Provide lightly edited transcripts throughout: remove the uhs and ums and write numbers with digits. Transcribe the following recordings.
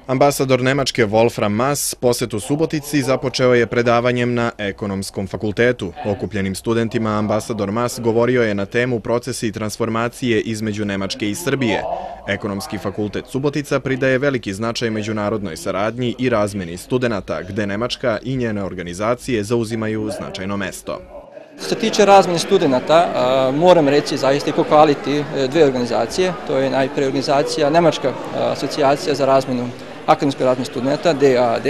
Ambasador Nemačke Wolfram Maass posetu Subotici započeo je predavanjem na Ekonomskom fakultetu. Okupljenim studentima ambasador Maass govorio je na temu procesi transformacije između Nemačke i Srbije. Ekonomski fakultet Subotica pridaje veliki značaj međunarodnoj saradnji i razmeni studenata, gde Nemačka i njene organizacije zauzimaju značajno mesto. Što se tiče razmjene studenata, moram reći zaista i pohvaliti dve organizacije. To je najprije organizacija Nemačka asocijacija za akademsku razmjenu studenata, DAAD,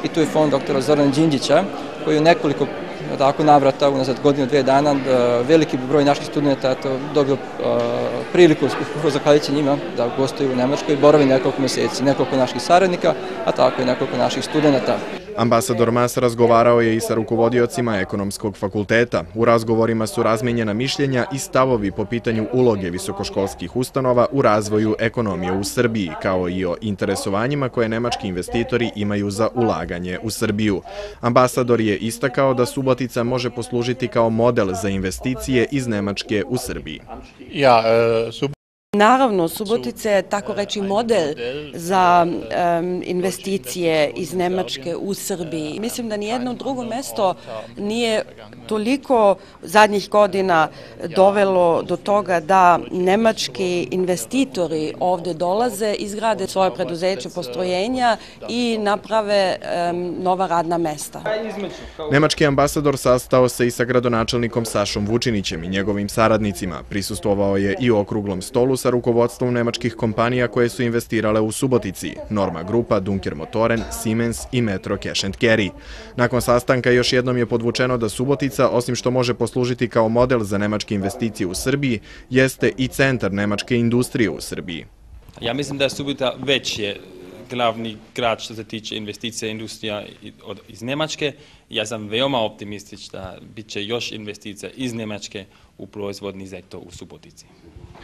i tu je fond doktora Zorana Đinđića, koji je nekoliko navrata, unazad godinu, 2 dana, veliki broj naših studenta dobio priliku, zahvaljujući njima, da gostuju u Nemačkoj, boravi nekoliko mjeseci, nekoliko naših saradnika, a tako i nekoliko naših studenata. Ambasador Maass razgovarao je i sa rukovodiocima Ekonomskog fakulteta. U razgovorima su razmijenjena mišljenja i stavovi po pitanju uloge visokoškolskih ustanova u razvoju ekonomije u Srbiji, kao i o interesovanjima koje nemački investitori imaju za ulaganje u Srbiju. Ambasador je istakao da Subotica može poslužiti kao model za investicije iz Nemačke u Srbiji. Naravno, Subotica je tako reći model za investicije iz Nemačke u Srbiji. Mislim da nijedno drugo mesto nije toliko zadnjih godina dovelo do toga da nemački investitori ovdje dolaze, izgrade svoje preduzeće, postrojenja i naprave nova radna mesta. Nemački ambasador sastao se i sa gradonačelnikom Sašom Vučinićem i njegovim saradnicima. Prisustvovao je i u okruglom stolu sa rukovodstvom nemačkih kompanija koje su investirale u Subotici, Norma Grupa, Dunker Motoren, Siemens i Metro Cash & Carry. Nakon sastanka još jednom je podvučeno da Subotica, osim što može poslužiti kao model za nemačke investicije u Srbiji, jeste i centar nemačke industrije u Srbiji. Ja mislim da je Subotica već je glavni grad što se tiče investicija industrija iz Njemačke. Ja sam veoma optimističan da bit će još investicija iz Njemačke u proizvodni sektor u Subotici.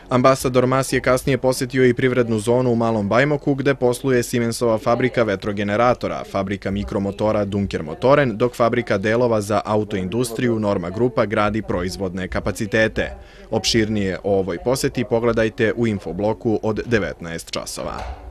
Ambasador Maass je kasnije posjetio i privrednu zonu u Malom Bajmoku, gde posluje Siemensova fabrika vetrogeneratora, fabrika mikromotora Dunker Motoren, dok fabrika delova za autoindustriju Norma Grupa gradi proizvodne kapacitete. Opširnije o ovoj posjeti pogledajte u infobloku od 19 časova.